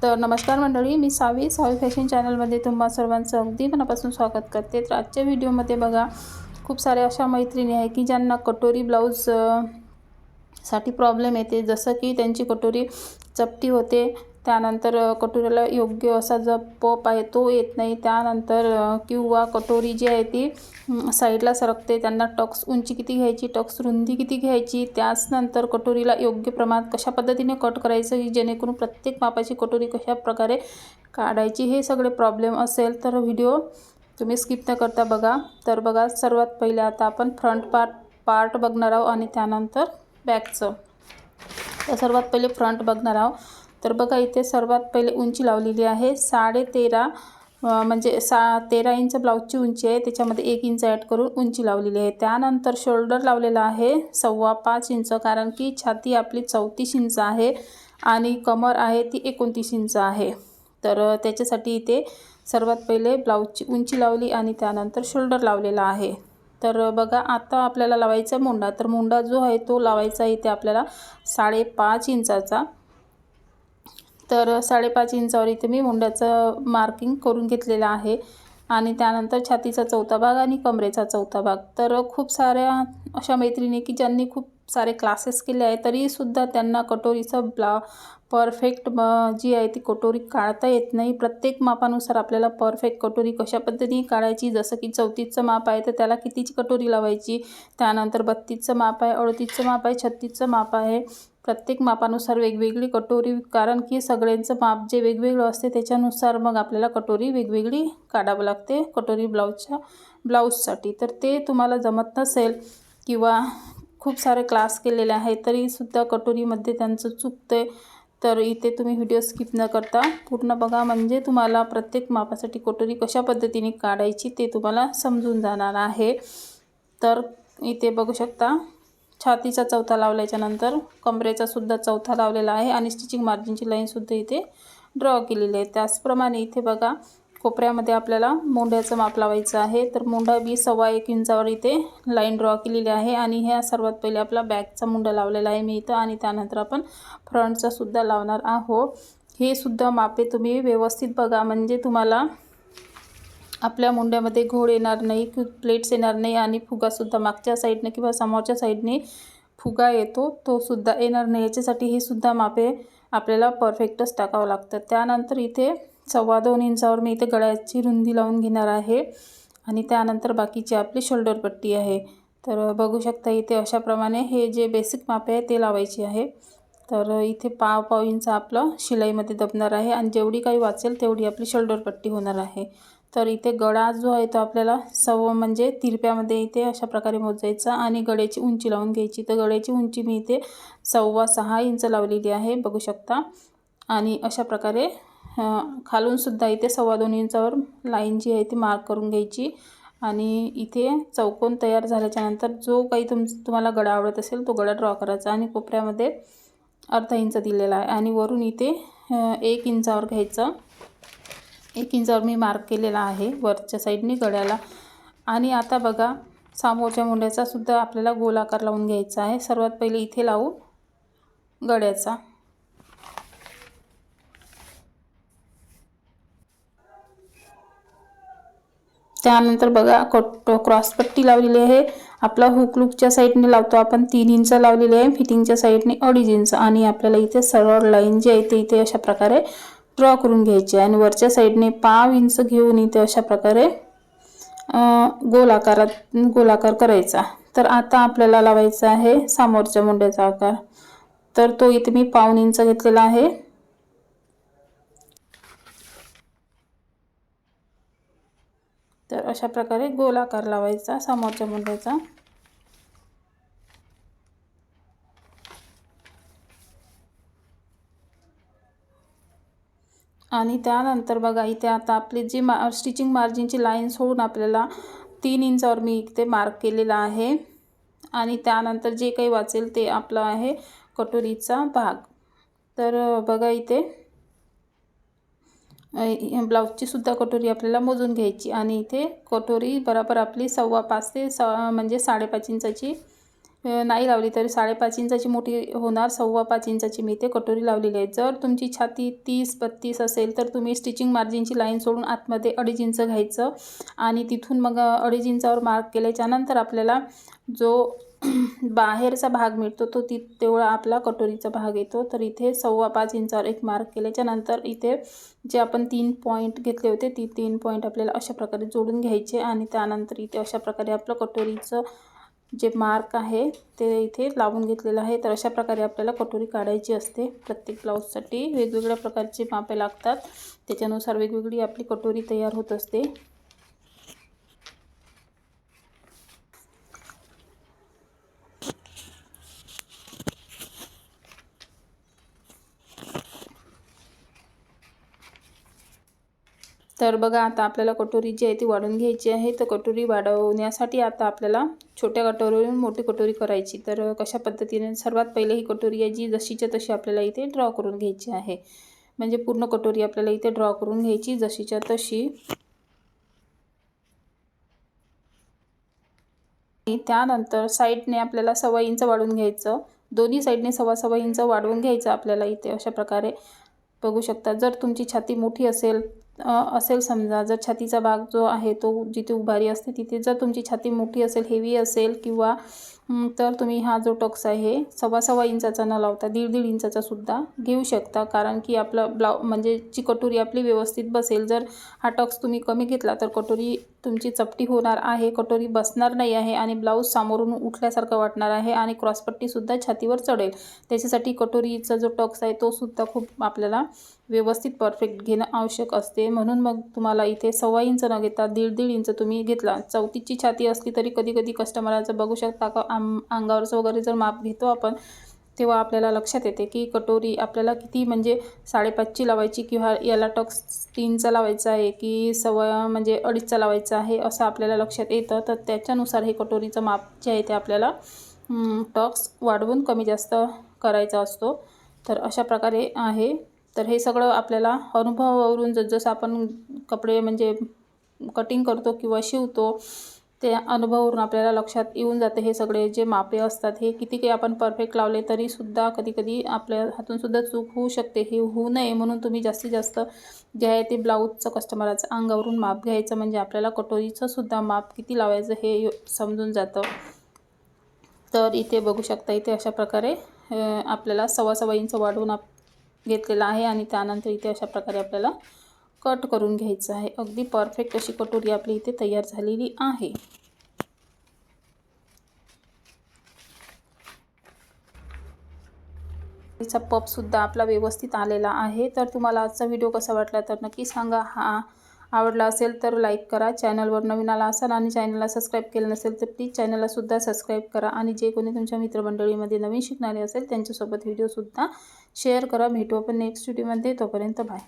तर नमस्कार मंडळी, मी सावी फॅशन चॅनलमध्ये तुम्हा सर्वांचं अगदी मनापासून स्वागत करते। तर आजच्या व्हिडिओमध्ये बघा, खूप साऱ्या अशा मैत्रिणी आहे की ज्यांना कटोरी ब्लाउज साठी प्रॉब्लेम येते। जसं की त्यांची कटोरी चपटी होते, त्यानंतर कटोरीला योग्य असा जो पप आहे तो येत नाही, त्यानंतर किंवा कटोरी जी आहे ती साईडला सरकते। त्यांना टक्स उंची किती घ्यायची, टक्स रुंदी किती घ्यायची, त्यानंतर कटोरीला योग्य प्रमाणात कशा पद्धतीने कट करायचं जेणेकरून प्रत्येक मापाची कटोरी कशा प्रकारे काढायची, हे सगळे प्रॉब्लेम असेल तर व्हिडिओ तुम्ही स्किप न करता बघा। तर बघा, सर्वात पहिले आता आपण फ्रंट पार्ट बघणार आहोत आणि त्यानंतर बॅकचं। तर सर्वात पहिले फ्रंट बघणार आहोत। तर बघा, इथे सर्वात पहिले उंची लावलेली आहे 13.5, म्हणजे 13 इंच ब्लाउजची उंची आहे, त्याच्यामध्ये 1 इंच ॲड करून उंची लावलेली आहे। त्यानंतर शोल्डर लावलेला आहे 5.25 इंच, कारण की छाती आपली 34 इंच आहे आणि कमर आहे ती 29 इंच आहे। तर त्याच्यासाठी इथे सर्वात पहिले ब्लाउजची उंची लावली आणि त्यानंतर शोल्डर लावलेला आहे। तर बघा, आता आपल्याला लावायचा मुंडा। तर मुंडा जो आहे तो लावायचा इथे आपल्याला 5.5 इंचाचा। तर 5.5 इंचावर इथे मी मुंड्याचं मार्किंग करून घेतलेलं आहे आणि त्यानंतर छातीचा चौथा भाग आणि कमरेचा चौथा भाग। तर खूप साऱ्या अशा मैत्रिणी की ज्यांनी खूप सारे क्लासेस केले आहे तरीसुद्धा त्यांना कटोरीचं परफेक्ट जी आहे ती कटोरी काढता येत नाही। प्रत्येक मापानुसार आपल्याला परफेक्ट कटोरी कशा पद्धतीने काढायची, जसं की 34चं माप आहे तर त्याला कितीची कटोरी लावायची, त्यानंतर 32चं माप आहे, 38चं माप आहे, 36चं माप आहे। प्रत्येक मापानुसार वेगवेगळी कटोरी, कारण की सगळ्यांचं माप जे वेगवेगळं असते त्याच्यानुसार मग आपल्याला कटोरी वेगवेगळी काढावं लागते कटोरी ब्लाउजसाठी। तर ते तुम्हाला जमत नसेल किंवा खूप सारे क्लास केलेले आहेत तरीसुद्धा कटोरीमध्ये त्यांचं चुकते, तर इथे तुम्ही व्हिडिओ स्किप न करता पूर्ण बघा, म्हणजे तुम्हाला प्रत्येक मापासाठी कटोरी कशा पद्धतीने काढायची ते तुम्हाला समजून जाणार आहे। तर इथे बघू शकता, छातीचा चौथा लावल्याच्या नंतर कमरेचा सुद्धा चौथा लावलेला आहे आणि स्टिचिंग मार्जिनची लाईनसुद्धा इथे ड्रॉ केलेली आहे। त्याचप्रमाणे इथे बघा, कोपऱ्यामध्ये आपल्याला मोंढ्याचं माप लावायचं आहे। तर मोंढा बी 1.25 इंचावर इथे लाईन ड्रॉ केलेली आहे आणि ह्या सर्वात पहिले आपला बॅकचा मुंडा लावलेला आहे मी इथं आणि त्यानंतर आपण फ्रंटचा सुद्धा लावणार आहोत। हे सुद्धा मापे तुम्ही व्यवस्थित बघा, म्हणजे तुम्हाला आपल्या मुंड्यामध्ये घोळ येणार नाही, प्लेट्स येणार नाही आणि फुगासुद्धा मागच्या साईडने किंवा समोरच्या साईडने फुगा येतो तो सुद्धा येणार नाही। याच्यासाठी हे सुद्धा मापे आपल्याला परफेक्टच टाकावं लागतं। त्यानंतर इथे 2.25 इंचावर मी इथे गळ्याची रुंदी लावून घेणार आहे आणि त्यानंतर बाकीची आपली शोल्डर पट्टी आहे। तर बघू शकता, इथे अशाप्रमाणे हे जे बेसिक मापे आहे ते लावायची आहे। तर इथे 1.5 इंच आपलं शिलाईमध्ये दबणार आहे आणि जेवढी काही वाचेल तेवढी आपली शोल्डर पट्टी होणार आहे। तर इथे गळा जो आहे तो आपल्याला म्हणजे तिरप्यामध्ये इथे अशा प्रकारे मोजायचा आणि गळ्याची उंची लावून घ्यायची। तर गळ्याची उंची मी इथे 6.25 इंच लावलेली आहे, बघू शकता। आणि अशा प्रकारे खालून सुद्धा इथे 2.25 इंचावर लाईन जी आहे ती मार्क करून घ्यायची आणि इथे चौकोन तयार झाल्याच्या नंतर जो काही तुम्हाला गळा आवडत असेल तो गळा ड्रॉ करायचा आणि कोपऱ्यामध्ये 1/2 इंच दिलेला आहे आणि वरून इथे 1 इंचावर घ्यायचं। 1 इंचावर मी मार्क केलेला आहे वरच्या साईडने गळ्याला। आणि आता बघा, समोरच्या मुंड्याचा सुद्धा आपल्याला गोलाकार लावून घ्यायचा आहे। सर्वात पहिले इथे लावू गळ्याचा। त्यानंतर बघा, क्रॉसपट्टी लावलेली आहे। आपला हुक लूकच्या साईडने लावतो आपण 3 इंच लावलेली आहे, फिटिंगच्या साईडने 2.5 इंच आणि आपल्याला इथे सरळ लाईन जी आहे ते इथे अशा प्रकारे ड्रॉ करून घ्यायची आणि वरच्या साईडने 1/2 इंच घेऊन इथे अशा प्रकारे गोलाकार करायचा। तर आता आपल्याला लावायचा आहे समोरच्या मुंड्याचा आकार। तर तो इथे मी 1/2 इंच घेतलेला आहे। तर अशा प्रकारे गोलाकार लावायचा समोरच्या मुंड्याचा। आणि त्यानंतर बघा, इथे आता आपली जी स्टिचिंग मार्जिनची लाईन सोडून आपल्याला 3 इंचावर मी इथे मार्क केलेला आहे आणि त्यानंतर जे काही वाचेल ते आपलं आहे कटोरीचा भाग। तर बघा, इथे ब्लाउजची सुद्धा कटोरी आपल्याला मोजून घ्यायची आणि इथे कटोरी बरोबर आपली 5.25 ते म्हणजे 5.5 इंचाची नाही लावली तरी 5.5 इंचाची मोठी होणार, 5.25 इंचाची मी इथे कटोरी लावलेली आहे. जर तुमची छाती 30-32 असेल तर तुम्ही स्टिचिंग मार्जिनची लाईन सोडून आतमध्ये 2.5 इंच घ्यायचं आणि तिथून मग 2.5 इंचावर मार्क केल्याच्यानंतर आपल्याला जो बाहेरचा भाग मिळतो तो तेवढा आपला कटोरीचा भाग येतो. तर इथे 5.25 इंचावर एक मार्क केल्याच्यानंतर इथे जे आपण 3 पॉईंट घेतले होते ती 3 पॉईंट आपल्याला अशा प्रकारे जोडून घ्यायचे आणि त्यानंतर इथे अशा प्रकारे आपलं कटोरीचं जे मार्क आहे ते इथे लावून घेतलेलं आहे. तर अशा प्रकारे आपल्याला कटोरी काढायची असते. प्रत्येक ब्लाऊजसाठी वेगवेगळ्या प्रकारची मापे लागतात, त्याच्यानुसार वेगवेगळी आपली कटोरी तयार होत असते. तर बघा आता आपल्याला कटोरी जी आहे ती वाढवून घ्यायची आहे. तर कटोरी वाढवण्यासाठी आता आपल्याला छोट्या कटोरीवरून मोठी कटोरी करायची. तर कशा पद्धतीने सर्वात पहिले ही कटोरी आहे जी जशीच्या तशी आपल्याला इथे ड्रॉ करून घ्यायची आहे. म्हणजे पूर्ण कटोरी आपल्याला इथे ड्रॉ करून घ्यायची जशीच्या तशी. त्यानंतर साईडने आपल्याला 1.25 इंच वाढवून घ्यायचं. दोन्ही साईडने 1.25 इंच वाढवून घ्यायचं आपल्याला इथे अशा प्रकारे बघू शकता. जर तुमची छाती मोठी असेल समजा, जर छातीचा भाग जो आहे तो जिथे उभारी असते तिथे जर तुमची छाती मोठी असेल, हेवी असेल किंवा तर तुम्ही हा जो टक्स आहे 1.25 इंचाचा न लावता 1.5 इंचाचा सुद्धा घेऊ शकता. कारण की आपलं म्हणजे जी कटोरी आपली व्यवस्थित बसेल. जर हा टक्स तुम्ही कमी घेतला तर कटोरी तुमची चपटी होणार आहे, कटोरी बसणार नाही आहे आणि ब्लाऊज सामोरून उठल्यासारखं वाटणार आहे आणि क्रॉसपट्टीसुद्धा छातीवर चढेल. त्याच्यासाठी कटोरीचा जो टक्स आहे तो सुद्धा खूप आपल्याला व्यवस्थित परफेक्ट घेणं आवश्यक असते. म्हणून मग तुम्हाला इथे 1.25 इंच न घेता 1.5 इंच तुम्ही घेतला. 34ची छाती असली तरी कधी कधी कस्टमरचं बघू शकता का अंगावरचं वगैरे जर माप घेतो आपण तेव्हा आपल्याला लक्षात येते की कटोरी आपल्याला किती म्हणजे 5.5ची लावायची किंवा याला टक्स 3चा लावायचा आहे की म्हणजे 2.5चा लावायचा आहे असं आपल्याला लक्षात येतं. तर त्याच्यानुसार हे कटोरीचं माप जे आहे ते आपल्याला टक्स वाढवून कमी जास्त करायचा असतो. तर अशा प्रकारे आहे. तर हे सगळं आपल्याला अनुभवावरून जसजसं आपण कपडे म्हणजे कटिंग करतो किंवा शिवतो ते अनुभवावरून आपल्याला लक्षात येऊन जाते. हे सगळे जे मापे असतात हे किती काही आपण परफेक्ट लावले तरीसुद्धा कधीकधी आपल्या हातूनसुद्धा चूक होऊ शकते. हे होऊ नये म्हणून तुम्ही जास्तीत जास्त जे आहे ते ब्लाऊजचं कस्टमरचं अंगावरून माप घ्यायचं. म्हणजे आपल्याला कटोरीचं सुद्धा माप किती लावायचं हे समजून जातं. तर इथे बघू शकता इथे अशा प्रकारे आपल्याला 1.25 इंच वाढवून घेतलेला आहे आणि त्यानंतर इथे अशा प्रकारे आपल्याला कट करून घ्यायचं आहे. अगदी परफेक्ट अशी कटोरी आपली इथे तयार झालेली आहे. तिचा पपसुद्धा आपला व्यवस्थित आलेला आहे. तर तुम्हाला आजचा व्हिडिओ कसा वाटला तर नक्की सांगा. हा आवडला असेल तर लाईक करा. चॅनलवर नवीन आला असाल आणि चॅनलला सबस्क्राईब केलं नसेल तर प्लीज चॅनललासुद्धा सबस्क्राईब करा आणि जे कोणी तुमच्या मित्रमंडळीमध्ये नवीन शिकणारे असेल त्यांच्यासोबत व्हिडिओसुद्धा शेअर करा. भेटू आपण नेक्स्ट व्हिडिओमध्ये. तोपर्यंत बाय.